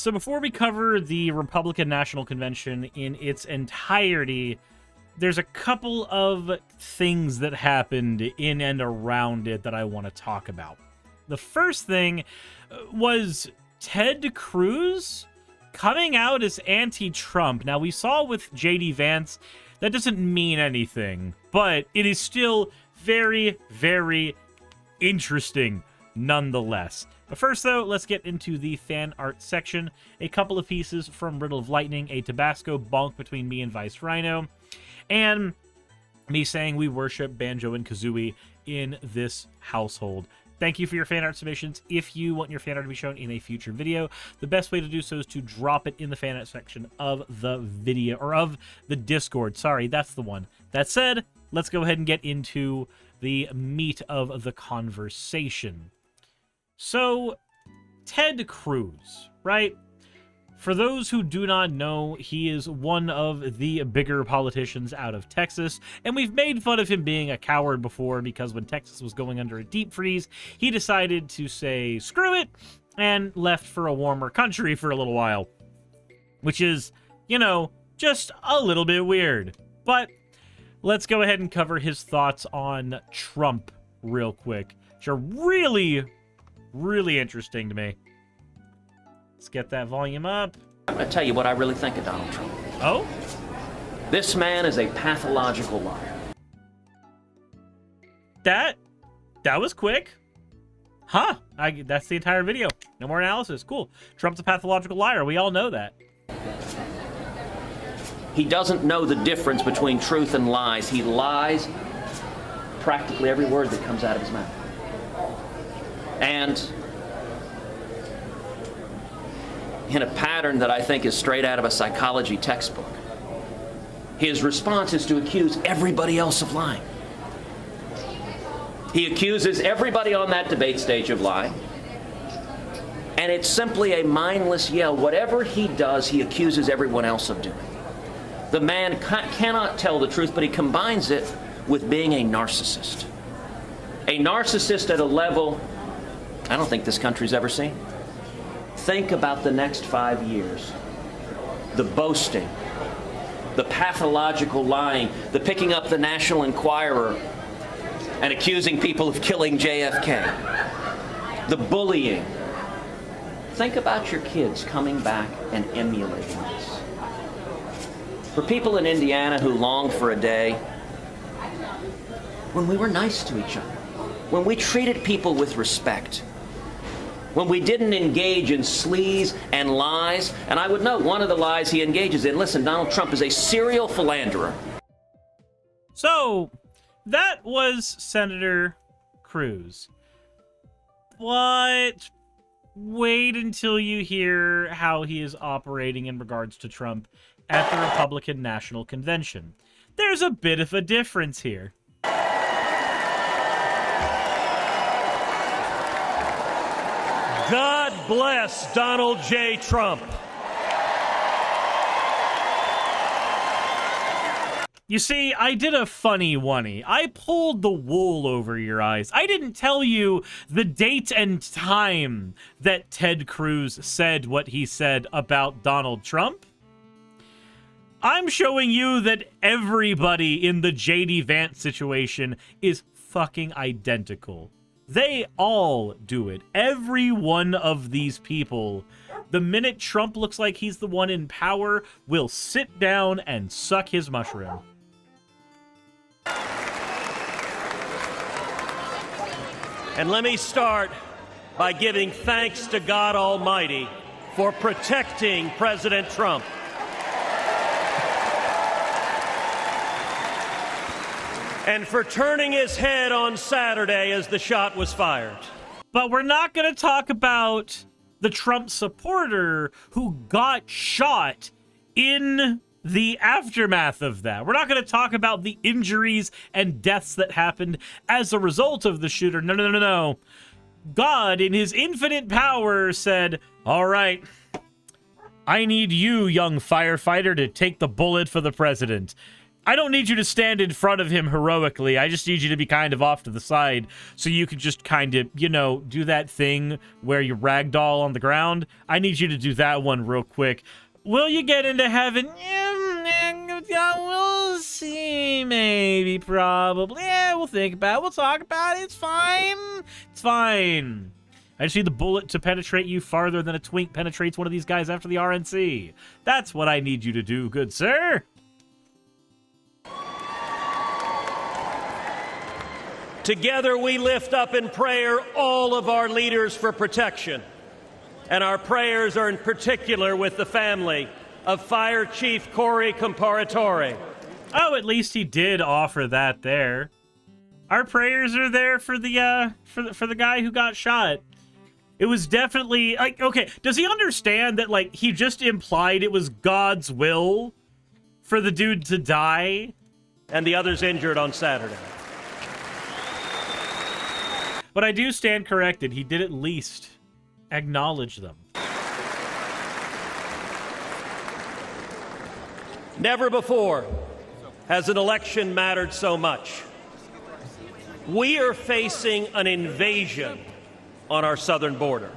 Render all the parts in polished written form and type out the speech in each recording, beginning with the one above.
So before we cover the Republican National Convention in its entirety, there's a couple of things that happened in and around it that I want to talk about. The first thing was Ted Cruz coming out as anti-Trump. Now, we saw with J.D. Vance, that doesn't mean anything, but it is still very, very interesting nonetheless. But first, though, let's get into the fan art section. A couple of pieces from Riddle of Lightning, a Tabasco bonk between me and Vice Rhino, and me saying we worship Banjo and Kazooie in this household. Thank you for your fan art submissions. If you want your fan art to be shown in a future video, the best way to do so is to drop it in the fan art section of the video, or of the Discord. Sorry, that's the one. That said, let's go ahead and get into the meat of the conversation. So, Ted Cruz, right? For those who do not know, he is one of the bigger politicians out of Texas, and we've made fun of him being a coward before because when Texas was going under a deep freeze, he decided to say, screw it, and left for a warmer country for a little while. Which is, you know, just a little bit weird. But let's go ahead and cover his thoughts on Trump real quick, which are really, really interesting to me. Let's get that volume up. I'm going to tell you what I really think of Donald Trump. Oh? This man is a pathological liar. That was quick. Huh. That's the entire video. No more analysis. Cool. Trump's a pathological liar. We all know that. He doesn't know the difference between truth and lies. He lies practically every word that comes out of his mouth. And in a pattern that I think is straight out of a psychology textbook, his response is to accuse everybody else of lying. He accuses everybody on that debate stage of lying, and it's simply a mindless yell. Whatever he does, he accuses everyone else of doing. The man cannot tell the truth, but he combines it with being a narcissist. A narcissist at a level I don't think this country's ever seen. Think about the next 5 years. The boasting, the pathological lying, the picking up the National Enquirer and accusing people of killing JFK, the bullying. Think about your kids coming back and emulating this. For people in Indiana who long for a day when we were nice to each other, when we treated people with respect, when we didn't engage in sleaze and lies. And I would note one of the lies he engages in. Listen, Donald Trump is a serial philanderer. So, that was Senator Cruz. But wait until you hear how he is operating in regards to Trump at the Republican National Convention. There's a bit of a difference here. God bless Donald J. Trump. You see, I did a funny one-y. I pulled the wool over your eyes. I didn't tell you the date and time that Ted Cruz said what he said about Donald Trump. I'm showing you that everybody in the J.D. Vance situation is fucking identical. They all do it. Every one of these people, the minute Trump looks like he's the one in power, will sit down and suck his mushroom. And let me start by giving thanks to God Almighty for protecting President Trump. And for turning his head on Saturday as the shot was fired. But we're not going to talk about the Trump supporter who got shot in the aftermath of that. We're not going to talk about the injuries and deaths that happened as a result of the shooter. No, no, no, no. God, in his infinite power, said, all right, I need you, young firefighter, to take the bullet for the president. I don't need you to stand in front of him heroically. I just need you to be kind of off to the side so you can just kind of, you know, do that thing where you ragdoll on the ground. I need you to do that one real quick. Will you get into heaven? Yeah, we'll see. Maybe, probably. Yeah, we'll think about it. We'll talk about it. It's fine. It's fine. I just need the bullet to penetrate you farther than a twink penetrates one of these guys after the RNC. That's what I need you to do, good sir. Together we lift up in prayer all of our leaders for protection. And our prayers are in particular with the family of Fire Chief Corey Comparatore. Oh, at least he did offer that there. Our prayers are there for the for the guy who got shot. It was definitely like, okay, does he understand that like he just implied it was God's will for the dude to die? And the others injured on Saturday. But I do stand corrected. He did at least acknowledge them. Never before has an election mattered so much. We are facing an invasion on our southern border.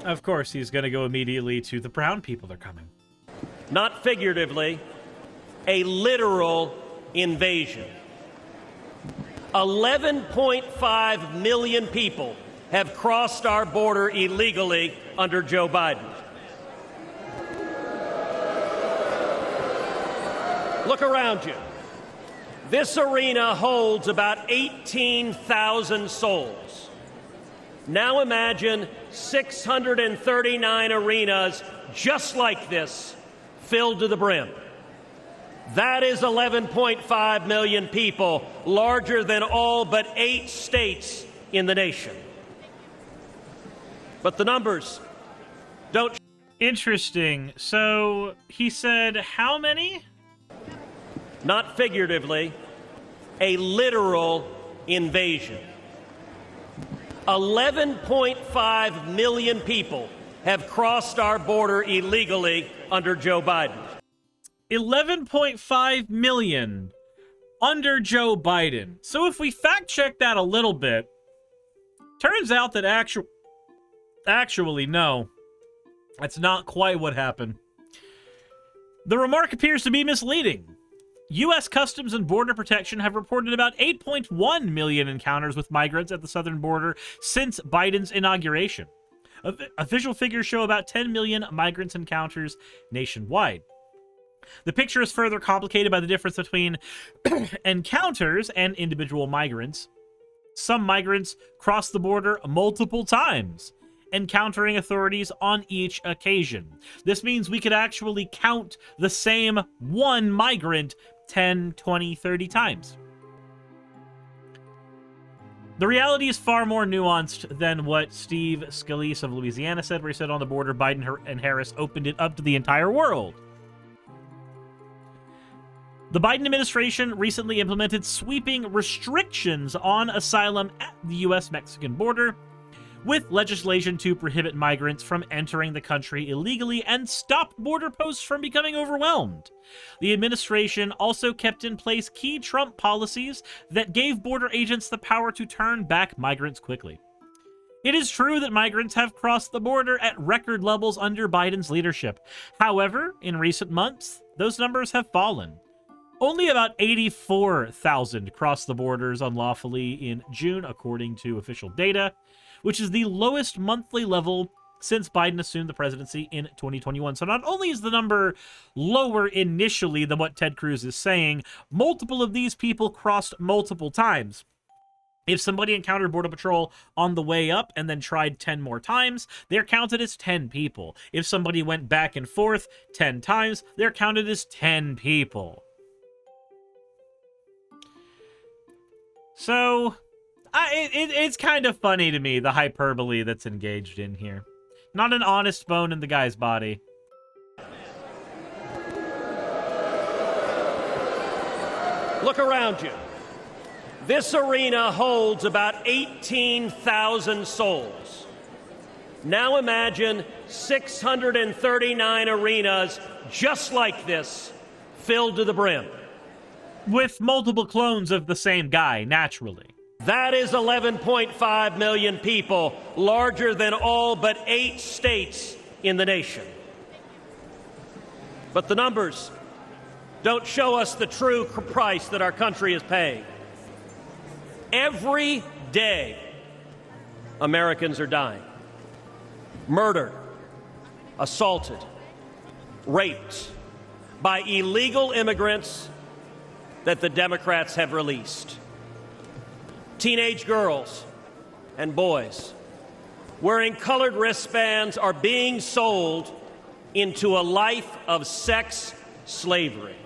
Of course, he's going to go immediately to the brown people are coming. Not figuratively, a literal invasion. 11.5 million people have crossed our border illegally under Joe Biden. Look around you. This arena holds about 18,000 souls. Now imagine 639 arenas just like this, filled to the brim. That is 11.5 million people, larger than all but 8 states in the nation. But the numbers don't... Interesting. So, he said how many? Not figuratively, a literal invasion. 11.5 million people have crossed our border illegally under Joe Biden. 11.5 million under Joe Biden. So if we fact check that a little bit, turns out that actually, no, that's not quite what happened. The remark appears to be misleading. U.S. Customs and Border Protection have reported about 8.1 million encounters with migrants at the southern border since Biden's inauguration. Official figures show about 10 million migrants encounters nationwide. The picture is further complicated by the difference between encounters and individual migrants. Some migrants cross the border multiple times, encountering authorities on each occasion. This means we could actually count the same one migrant 10, 20, 30 times. The reality is far more nuanced than what Steve Scalise of Louisiana said, where he said on the border, Biden and Harris opened it up to the entire world. The Biden administration recently implemented sweeping restrictions on asylum at the U.S.-Mexican border, with legislation to prohibit migrants from entering the country illegally and stop border posts from becoming overwhelmed. The administration also kept in place key Trump policies that gave border agents the power to turn back migrants quickly. It is true that migrants have crossed the border at record levels under Biden's leadership. However, in recent months, those numbers have fallen. Only about 84,000 crossed the borders unlawfully in June, according to official data, which is the lowest monthly level since Biden assumed the presidency in 2021. So not only is the number lower initially than what Ted Cruz is saying, multiple of these people crossed multiple times. If somebody encountered Border Patrol on the way up and then tried 10 more times, they're counted as 10 people. If somebody went back and forth 10 times, they're counted as 10 people. So, it's kind of funny to me, the hyperbole that's engaged in here. Not an honest bone in the guy's body. Look around you. This arena holds about 18,000 souls. Now imagine 639 arenas just like this, filled to the brim. with multiple clones of the same guy, naturally. That is 11.5 million people, larger than all but 8 states in the nation. But the numbers don't show us the true price that our country is paying. Every day, Americans are dying. Murdered, assaulted, raped by illegal immigrants that the Democrats have released. Teenage girls and boys wearing colored wristbands are being sold into a life of sex slavery.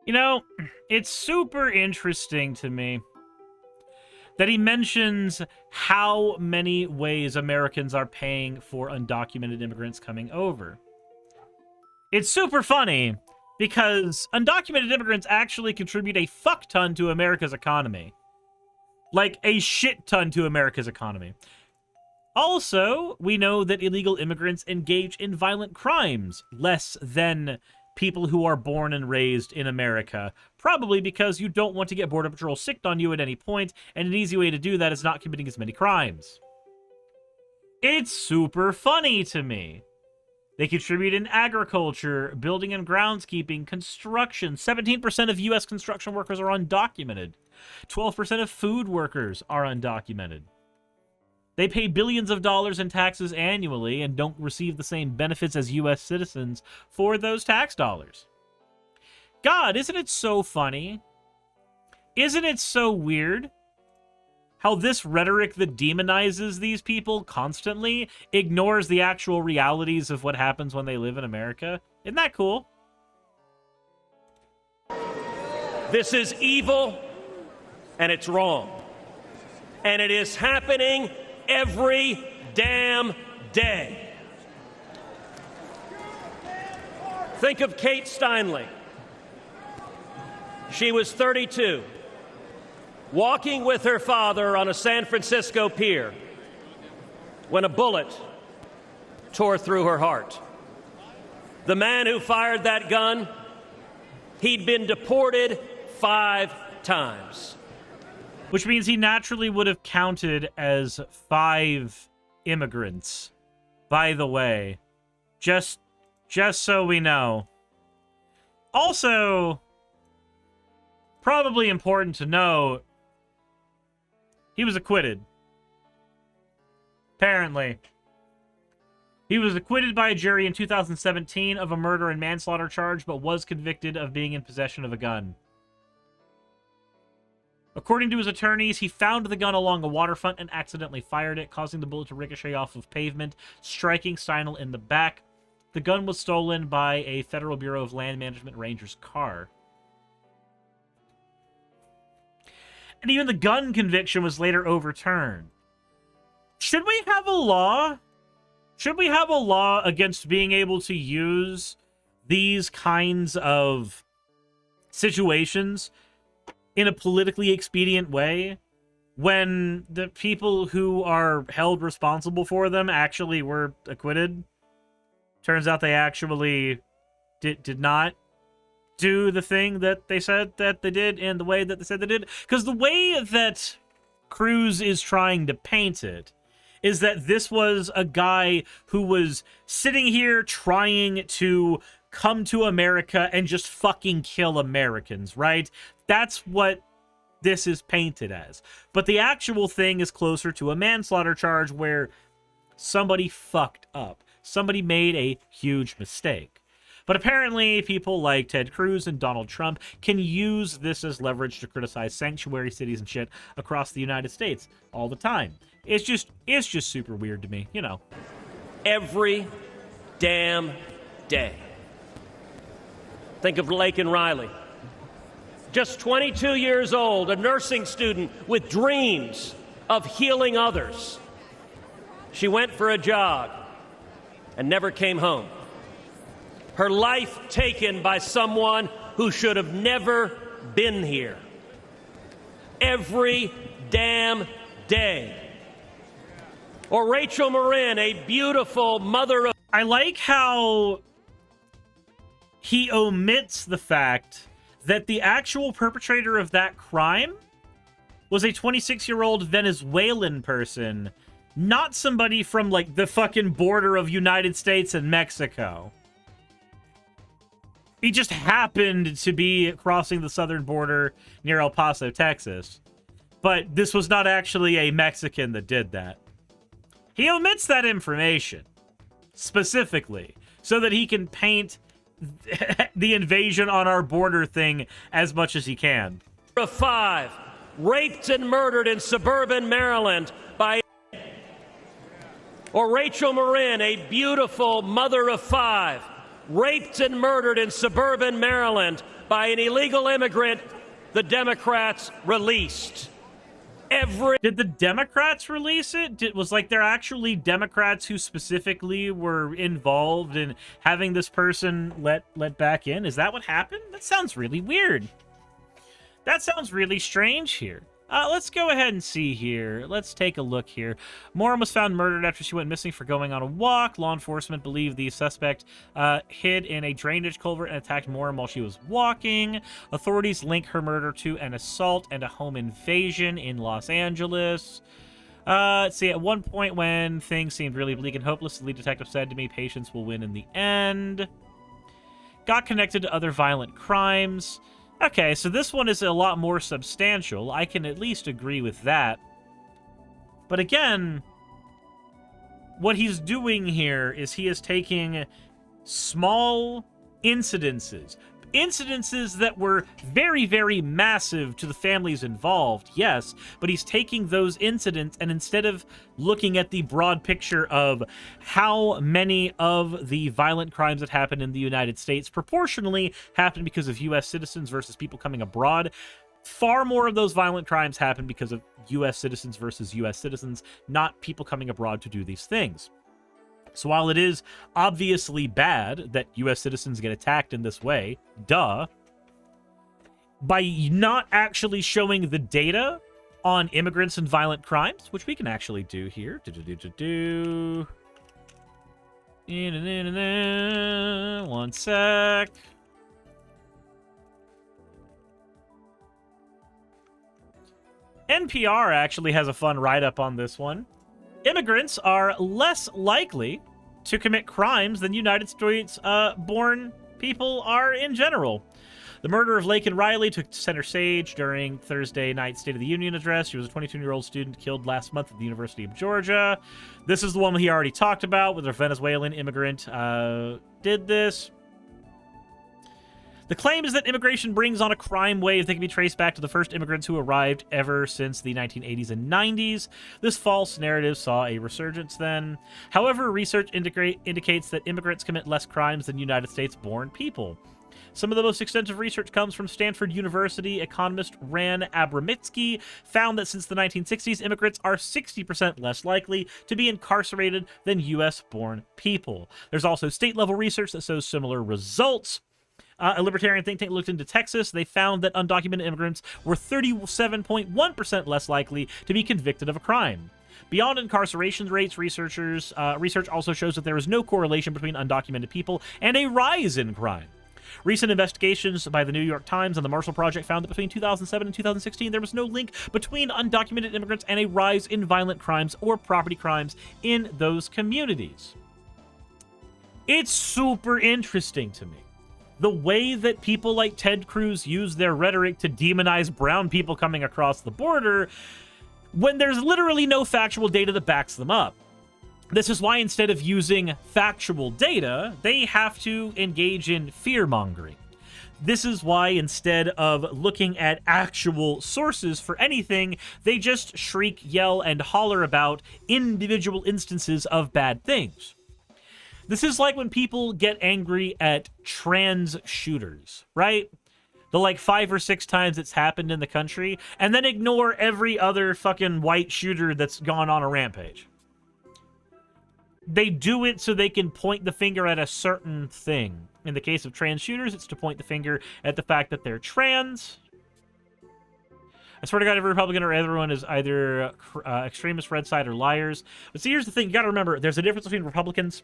You know, it's super interesting to me that he mentions how many ways Americans are paying for undocumented immigrants coming over. It's super funny because undocumented immigrants actually contribute a fuck ton to America's economy. Like, a shit ton to America's economy. Also, we know that illegal immigrants engage in violent crimes less than people who are born and raised in America. Probably because you don't want to get Border Patrol sicked on you at any point, and an easy way to do that is not committing as many crimes. It's super funny to me. They contribute in agriculture, building and groundskeeping, construction. 17% of U.S. construction workers are undocumented. 12% of food workers are undocumented. They pay billions of dollars in taxes annually and don't receive the same benefits as U.S. citizens for those tax dollars. God, isn't it so funny? Isn't it so weird how this rhetoric that demonizes these people constantly ignores the actual realities of what happens when they live in America? Isn't that cool? This is evil, and it's wrong. And it is happening every damn day. Think of Kate Steinle. She was 32, walking with her father on a San Francisco pier when a bullet tore through her heart. The man who fired that gun, he'd been deported 5 times. Which means he naturally would have counted as 5 immigrants. By the way, just so we know. Also, probably important to know, he was acquitted. Apparently. He was acquitted by a jury in 2017 of a murder and manslaughter charge, but was convicted of being in possession of a gun. According to his attorneys, he found the gun along a waterfront and accidentally fired it, causing the bullet to ricochet off of pavement, striking Steinle in the back. The gun was stolen by a Federal Bureau of Land Management ranger's car. And even the gun conviction was later overturned. Should we have a law? Should we have a law against being able to use these kinds of situations in a politically expedient way when the people who are held responsible for them actually were acquitted? Turns out they actually did not do the thing that they said that they did in the way that they said they did. Because the way that Cruz is trying to paint it is that this was a guy who was sitting here trying to come to America and just fucking kill Americans, right? That's what this is painted as. But the actual thing is closer to a manslaughter charge where somebody fucked up. Somebody made a huge mistake. But apparently people like Ted Cruz and Donald Trump can use this as leverage to criticize sanctuary cities and shit across the United States all the time. It's just super weird to me, you know. Every damn day. Think of Laken Riley. Just 22 years old, a nursing student with dreams of healing others. She went for a jog and never came home. Her life taken by someone who should have never been here. Every damn day. Or Rachel Marin, a beautiful mother of... I like how he omits the fact that the actual perpetrator of that crime was a 26-year-old Venezuelan person, not somebody from, like, the fucking border of United States and Mexico. He just happened to be crossing the southern border near El Paso, Texas. But this was not actually a Mexican that did that. He omits that information, specifically, so that he can paint the invasion on our border thing as much as he can. Of 5, raped and murdered in suburban Maryland by... Or Rachel Marin, a beautiful mother of 5, raped and murdered in suburban Maryland by an illegal immigrant the Democrats released. Did the Democrats release it? Was like there actually Democrats who specifically were involved in having this person let back in? Is that what happened? That sounds really weird. That sounds really strange here. Let's go ahead and see here. Let's take a look here. Moran was found murdered after she went missing for going on a walk. Law enforcement believe the suspect hid in a drainage culvert and attacked Moran while she was walking. Authorities link her murder to an assault and a home invasion in Los Angeles. Let's see, at one point when things seemed really bleak and hopeless, the lead detective said to me, patience will win in the end. Got connected to other violent crimes. Okay, so this one is a lot more substantial. I can at least agree with that. But again, what he's doing here is he is taking small incidences that were very, very massive to the families involved, yes, but he's taking those incidents and instead of looking at the broad picture of how many of the violent crimes that happen in the United States proportionally happen because of U.S. citizens versus people coming abroad, far more of those violent crimes happen because of U.S. citizens versus U.S. citizens, not people coming abroad to do these things. So while it is obviously bad that U.S. citizens get attacked in this way, duh, by not actually showing the data on immigrants and violent crimes, which we can actually do here. One sec. NPR actually has a fun write-up on this one. Immigrants are less likely to commit crimes than United States-born people are in general. The murder of Laken Riley took center stage during Thursday night's State of the Union address. She was a 22-year-old student killed last month at the University of Georgia. This is the one he already talked about, where a Venezuelan immigrant did this. The claim is that immigration brings on a crime wave that can be traced back to the first immigrants who arrived ever since the 1980s and 90s. This false narrative saw a resurgence then. However, research indicates that immigrants commit less crimes than United States-born people. Some of the most extensive research comes from Stanford University. Economist Ran Abramitsky found that since the 1960s, immigrants are 60% less likely to be incarcerated than U.S.-born people. There's also state-level research that shows similar results. A libertarian think tank looked into Texas. They found that undocumented immigrants were 37.1% less likely to be convicted of a crime. Beyond incarceration rates, research also shows that there is no correlation between undocumented people and a rise in crime. Recent investigations by the New York Times and the Marshall Project found that between 2007 and 2016, there was no link between undocumented immigrants and a rise in violent crimes or property crimes in those communities. It's super interesting to me. The way that people like Ted Cruz use their rhetoric to demonize brown people coming across the border when there's literally no factual data that backs them up. This is why instead of using factual data, they have to engage in fear-mongering. This is why instead of looking at actual sources for anything, they just shriek, yell, and holler about individual instances of bad things. This is like when people get angry at trans shooters, right? The like 5 or 6 times it's happened in the country, and then ignore every other fucking white shooter that's gone on a rampage. They do it so they can point the finger at a certain thing. In the case of trans shooters, it's to point the finger at the fact that they're trans. I swear to God, every Republican or everyone is either extremist, red side, or liars. But see, here's the thing. You got to remember, there's a difference between Republicans,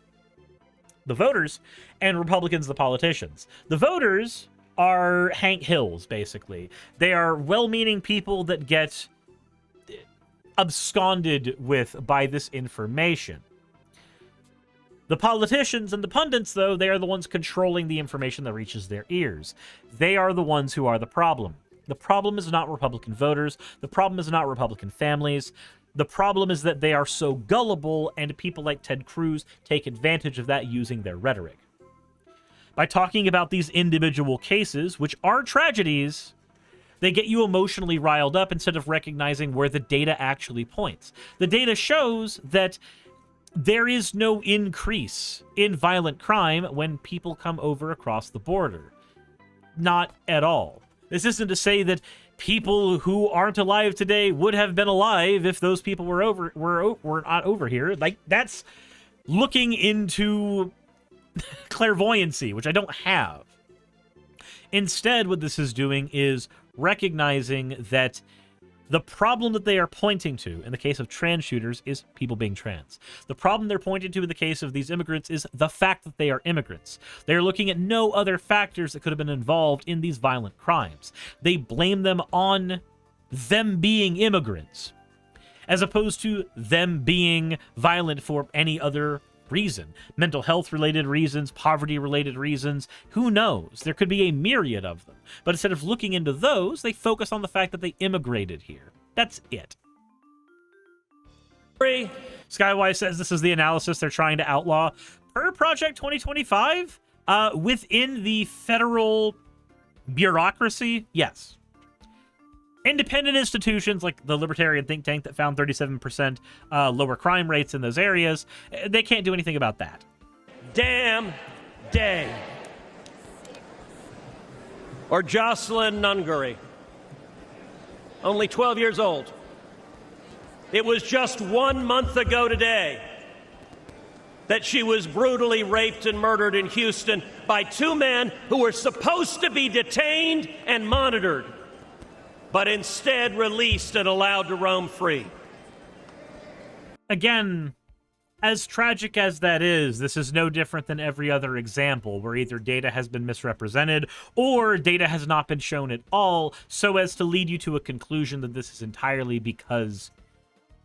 the voters, and Republicans, the politicians. The voters are Hank Hills, basically. They are well-meaning people that get absconded with by this information. The politicians and the pundits, though, they are the ones controlling the information that reaches their ears. They are the ones who are the problem. The problem is not Republican voters. The problem is not Republican families. The problem is that they are so gullible, and people like Ted Cruz take advantage of that using their rhetoric. By talking about these individual cases, which are tragedies, they get you emotionally riled up instead of recognizing where the data actually points. The data shows that there is no increase in violent crime when people come over across the border. Not at all. This isn't to say that people who aren't alive today would have been alive if those people were not over here. Like, that's looking into clairvoyancy, which I don't have. Instead, what this is doing is recognizing that the problem that they are pointing to in the case of trans shooters is people being trans. The problem they're pointing to in the case of these immigrants is the fact that they are immigrants. They're looking at no other factors that could have been involved in these violent crimes. They blame them on them being immigrants, as opposed to them being violent for any other reason. Mental health related reasons, poverty related reasons, who knows? There could be a myriad of them. But instead of looking into those, they focus on the fact that they immigrated here. That's it. Skywise says this is the analysis they're trying to outlaw. Per Project 2025, within the federal bureaucracy, yes. Independent institutions like the Libertarian think tank that found 37% lower crime rates in those areas, they can't do anything about that. Damn day. Or Jocelyn Nungaray, only 12 years old. It was just 1 month ago today that she was brutally raped and murdered in Houston by two men who were supposed to be detained and monitored, but instead released and allowed to roam free. Again, as tragic as that is, this is no different than every other example where either data has been misrepresented or data has not been shown at all, so as to lead you to a conclusion that this is entirely because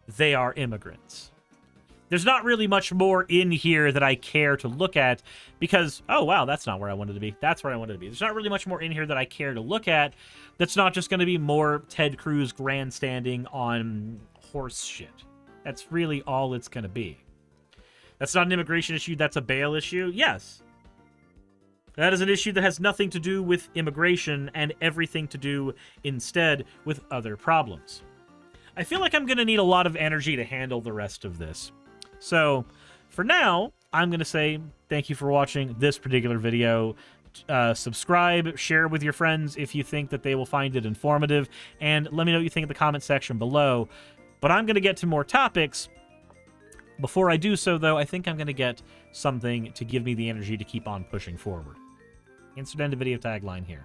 they are immigrants. There's not really much more in here that I care to look at because, oh, wow, that's not where I wanted to be. That's where I wanted to be. There's not really much more in here that I care to look at that's not just going to be more Ted Cruz grandstanding on horse shit. That's really all it's going to be. That's not an immigration issue. That's a bail issue. Yes. That is an issue that has nothing to do with immigration and everything to do instead with other problems. I feel like I'm going to need a lot of energy to handle the rest of this. So, for now, I'm going to say thank you for watching this particular video. Subscribe, share with your friends if you think that they will find it informative, and let me know what you think in the comment section below. But I'm going to get to more topics. Before I do so, though, I think I'm going to get something to give me the energy to keep on pushing forward. Insert end of video tagline here.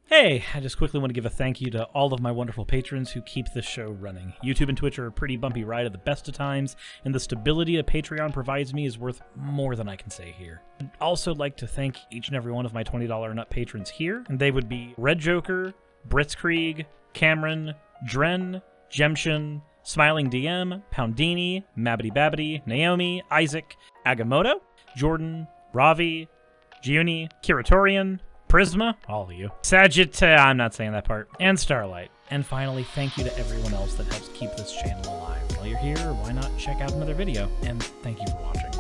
Hey, I just quickly want to give a thank you to all of my wonderful patrons who keep this show running. YouTube and Twitch are a pretty bumpy ride at the best of times, and the stability that Patreon provides me is worth more than I can say here. I'd also like to thank each and every one of my $20 and up patrons here, and they would be Red Joker, Britzkrieg, Cameron, Dren, Jemshin, Smiling DM, Poundini, Mabbity Babbity, Naomi, Isaac, Agamotto, Jordan, Ravi, Giuni, Kiratorian, Prisma, all of you, I'm not saying that part, and Starlight. And finally, thank you to everyone else that helps keep this channel alive. While you're here, why not check out another video? And thank you for watching.